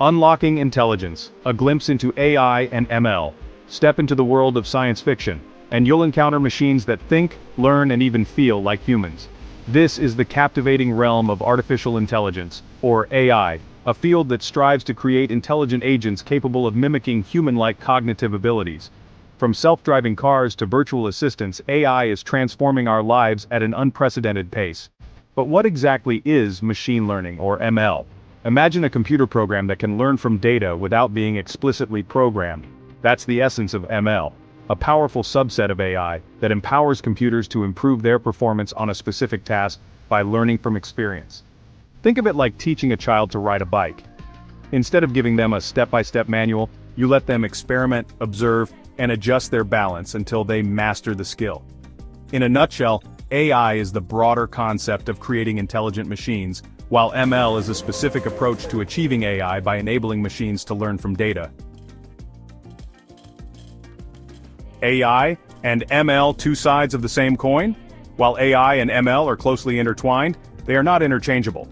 Unlocking Intelligence, a glimpse into AI and ML. Step into the world of science fiction, and you'll encounter machines that think, learn, and even feel like humans. This is the captivating realm of artificial intelligence, or AI, a field that strives to create intelligent agents capable of mimicking human-like cognitive abilities. From self-driving cars to virtual assistants, AI is transforming our lives at an unprecedented pace. But what exactly is machine learning, or ML? Imagine a computer program that can learn from data without being explicitly programmed. That's the essence of ML, a powerful subset of AI that empowers computers to improve their performance on a specific task by learning from experience. Think of it like teaching a child to ride a bike. Instead of giving them a step-by-step manual, you let them experiment, observe, and adjust their balance until they master the skill. In a nutshell, AI is the broader concept of creating intelligent machines, while ML is a specific approach to achieving AI by enabling machines to learn from data. AI and ML, two sides of the same coin? While AI and ML are closely intertwined, they are not interchangeable.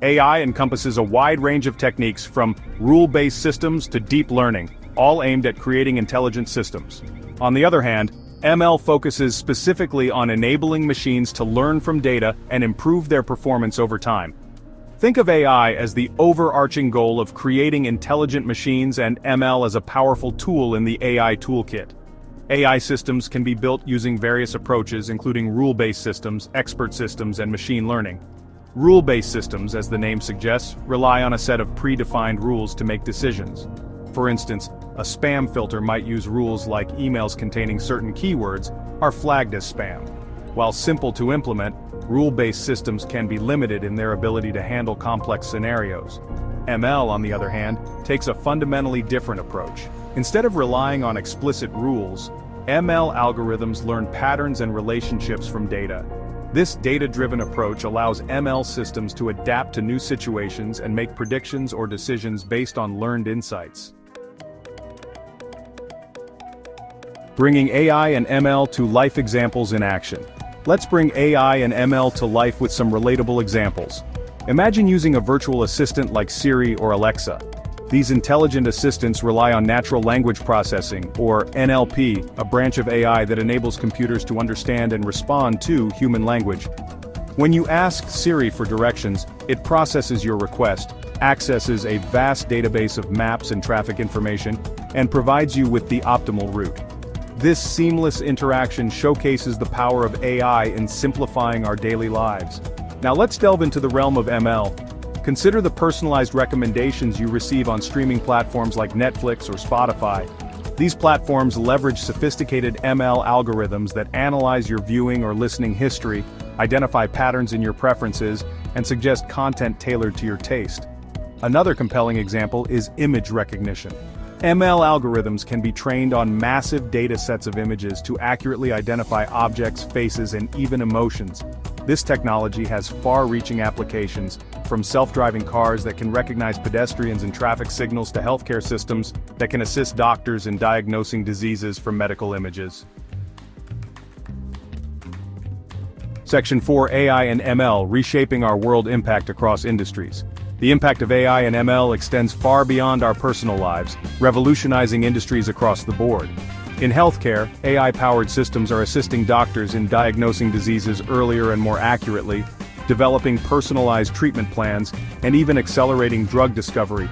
AI encompasses a wide range of techniques from rule-based systems to deep learning, all aimed at creating intelligent systems. On the other hand, ML focuses specifically on enabling machines to learn from data and improve their performance over time. Think of AI as the overarching goal of creating intelligent machines and ML as a powerful tool in the AI toolkit. AI systems can be built using various approaches including rule-based systems, expert systems, and machine learning. Rule-based systems, as the name suggests, rely on a set of predefined rules to make decisions. For instance, a spam filter might use rules like emails containing certain keywords are flagged as spam. While simple to implement, rule-based systems can be limited in their ability to handle complex scenarios. ML, on the other hand, takes a fundamentally different approach. Instead of relying on explicit rules, ML algorithms learn patterns and relationships from data. This data-driven approach allows ML systems to adapt to new situations and make predictions or decisions based on learned insights. Bringing AI and ML to life examples in action. Let's bring AI and ML to life with some relatable examples. Imagine using a virtual assistant like Siri or Alexa. These intelligent assistants rely on natural language processing, or NLP, a branch of AI that enables computers to understand and respond to human language. When you ask Siri for directions, it processes your request, accesses a vast database of maps and traffic information, and provides you with the optimal route. This seamless interaction showcases the power of AI in simplifying our daily lives. Now let's delve into the realm of ML. Consider the personalized recommendations you receive on streaming platforms like Netflix or Spotify. These platforms leverage sophisticated ML algorithms that analyze your viewing or listening history, identify patterns in your preferences, and suggest content tailored to your taste. Another compelling example is image recognition. ML algorithms can be trained on massive data sets of images to accurately identify objects, faces, and even emotions. This technology has far-reaching applications, from self-driving cars that can recognize pedestrians and traffic signals to healthcare systems that can assist doctors in diagnosing diseases from medical images. Section 4: AI and ML, reshaping our world impact across industries. The impact of AI and ML extends far beyond our personal lives, revolutionizing industries across the board. In healthcare, AI-powered systems are assisting doctors in diagnosing diseases earlier and more accurately, developing personalized treatment plans, and even accelerating drug discovery.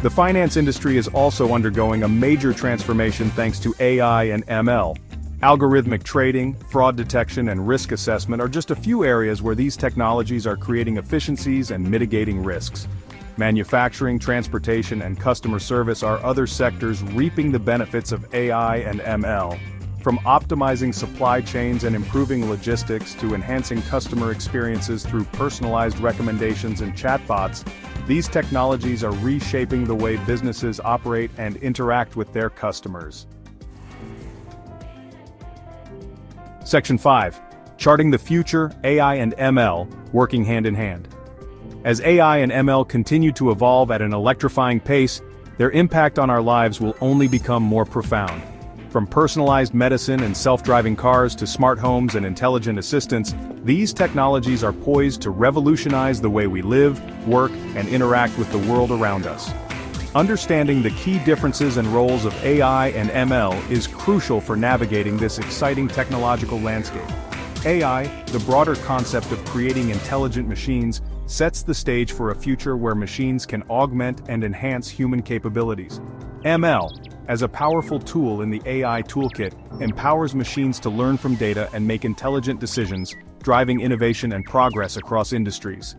The finance industry is also undergoing a major transformation thanks to AI and ML. Algorithmic trading, fraud detection, and risk assessment are just a few areas where these technologies are creating efficiencies and mitigating risks. Manufacturing, transportation, and customer service are other sectors reaping the benefits of AI and ML. From optimizing supply chains and improving logistics to enhancing customer experiences through personalized recommendations and chatbots, these technologies are reshaping the way businesses operate and interact with their customers. Section 5. Charting the future, AI and ML, working hand in hand. As AI and ML continue to evolve at an electrifying pace, their impact on our lives will only become more profound. From personalized medicine and self-driving cars to smart homes and intelligent assistants, these technologies are poised to revolutionize the way we live, work, and interact with the world around us. Understanding the key differences and roles of AI and ML is crucial for navigating this exciting technological landscape. AI, the broader concept of creating intelligent machines, sets the stage for a future where machines can augment and enhance human capabilities. ML, as a powerful tool in the AI toolkit, empowers machines to learn from data and make intelligent decisions, driving innovation and progress across industries.